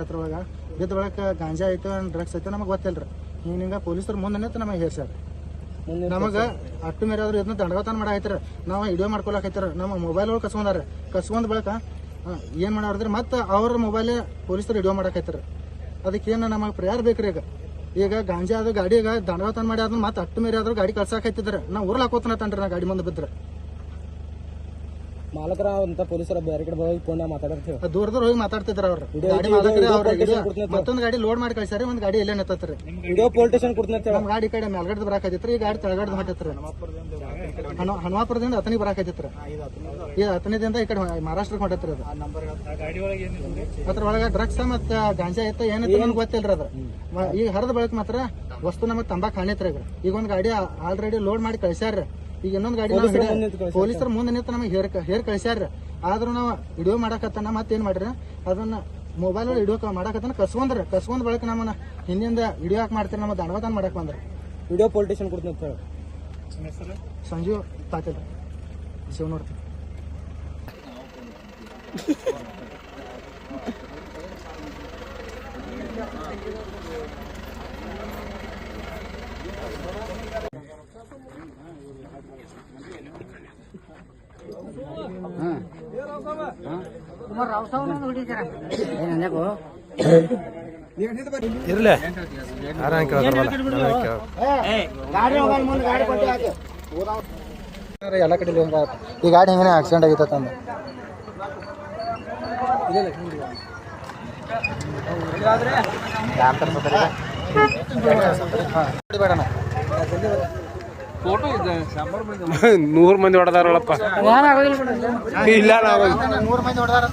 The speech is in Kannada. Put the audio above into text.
ಅದ್ರೊಳಗೆ ಬಿದ್ದ ಬಳಕ ಗಾಂಜಾ ಐತೆ ಡ್ರಗ್ಸ್ ಐತೆ ನಮಗೆ ಗೊತ್ತಿಲ್ಲ ರೀ ಹಿಂಗೆ ಪೊಲೀಸರು ಮುಂದೆ ನಮಗೆ ಹೇರ್ಸ್ಯಾರ ನಮಗೆ ಅಟ್ಟು ಮೇರೆ ಆದ್ರೂ ಇದನ್ನ ದಂಡವತಾನ ಮಾಡಾಕೈತಾರ ನಾವು ವಿಡಿಯೋ ಮಾಡ್ಕೊಳಕೈತಾರ ನಮ್ಮ ಮೊಬೈಲ್ ಒಳಗೆ ಕಸ್ಕೊಂಡ್ ಬಳಕ ಏನು ಮಾಡಾರ್ದ್ರೆ ಮತ್ತೆ ಅವ್ರ ಮೊಬೈಲ್ ಪೊಲೀಸರು ವಿಡಿಯೋ ಮಾಡಾಕೈತಾರ ಅದಕ್ಕೇನು ನಮಗೆ ಪ್ರೇಯರ್ ಬೇಕ್ರಿ ಈಗ ಗಾಂಜಾ ಆದ ಗಾಡಿಯಾಗ ದಂಡವತಾನ ಮಾಡಿ ಆದ್ರೂ ಮತ್ತೆ ಅಟ್ಟು ಮೇರೆ ಆದ್ರೂ ಗಾಡಿ ಕಳ್ಸಾಕೈತಿದ್ರ ನಾ ಊರ್ಲ ಹಾಕೋತನತನ್ರಿ ನಾ ಗಾಡಿ ಮುಂದೆ ಬಿದ್ರೆ ಮಾಲಕರ ಅಂತ ಪೊಲೀಸರ ಬೇರೆ ಕಡೆ ಹೋಗಿ ಫೋನ್ ಮಾತಾಡ್ತಿರ್ತೀವಿ ದೂರ ಹೋಗಿ ಮಾತಾಡ್ತಿದ್ರ ಅವ್ರು ಗಾಡಿ ಮಾಲಕರ ಮತ್ತೊಂದು ಗಾಡಿ ಲೋಡ್ ಮಾಡಿ ಕಳ್ಸಾರಿ ಒಂದ್ ಗಾಡಿ ಎಲ್ಲೇ ನಿಂತತ್ರಿ ವಿಡಿಯೋ ಪೊಲೀಸ್ ಸ್ಟೇಷನ್ ಕೊಡ್ತೀನಿ ನಮ್ ಗಾಡಿ ಕಡೆ ಮೇಲ್ಗಡೆ ಬರಾಕೈತಿತ್ರಿ ಈ ಗಾಡಿ ತೆಳಗಡೆ ಹೊಂಟತ್ರಿ ಹನುಮಾಪುರದಿಂದ ಅತನಿ ಬರಾಕೈತಿತ್ರಿ ಈ ಅತನಿದಿಂದ ಈ ಕಡೆ ಮಹಾರಾಷ್ಟ್ರಕ್ಕೆ ಹೊಂಟತ್ರಿ ಅದು ಅದ್ರೊಳಗ ಡ್ರಗ್ಸ್ ಮತ್ತ ಗಾಂಜಾ ಐತ ಏನೈತೆ ನಮ್ಗೆ ಗೊತ್ತಿಲ್ರಿ ಅದ್ರ ಈಗ ಹರಿದ ಬಳಕ ಮಾತ್ರ ವಸ್ತು ನಮಗ್ ತಂಬಾಕ್ ಕಾಣಿತ್ರಿ ಈಗ ಒಂದ್ ಗಾಡಿ ಆಲ್ರೆಡಿ ಲೋಡ್ ಮಾಡಿ ಕಳ್ಸ್ಯಾರ ಈಗ ಇನ್ನೊಂದು ಗಾಡಿ ಪೊಲೀಸರ ಮುಂದೆ ನಿಂತು ನಮಗೆ ಹೇರ್ ಕಳ್ಸ್ಯಾರ ಆದ್ರೂ ನಾವು ವಿಡಿಯೋ ಮಾಡಕತ್ತಾನ ಮತ್ತೇನ್ ಮಾಡ್ರಿ ಅದನ್ನ ಮೊಬೈಲ್ ಒಳಗೆ ವಿಡಿಯೋ ಮಾಡಕತ್ತಾನ ಕಸ್ಕೊಂಡ್ ಬಳಕ ನಮ್ಮನ್ನ ಹಿಂದಿಂದ ವಿಡಿಯೋ ಹಾಕಿ ಮಾಡ್ತೀರಿ ನಮ್ಮ ದಂಡವತಾನ ಮಾಡಕ್ ಬಂದ್ರ ವಿಡಿಯೋ ಪೊಲೀಸ್ ಸ್ಟೇಷನ್ ಕೊಡ್ತೀನಿ ಸಂಜು ಪಾಟೀಲ್ ಶಿವನೂರ್ತಿ ಇರ್ಲಿ ಎಲ್ಲ ಕಡೆ ಈ ಗಾಡಿ ಹೆಂಗನೆ ಆಕ್ಸಿಡೆಂಟ್ ಆಗಿತ್ತ ಅಂದ ಫೋಟೋ ಇದೆ 100 ಮಂದಿ ಹೊಡೆದಾರಲ್ಲಪ್ಪ ಇಲ್ಲ 100 ಮಂದಿ ಹೊಡೆದಾರ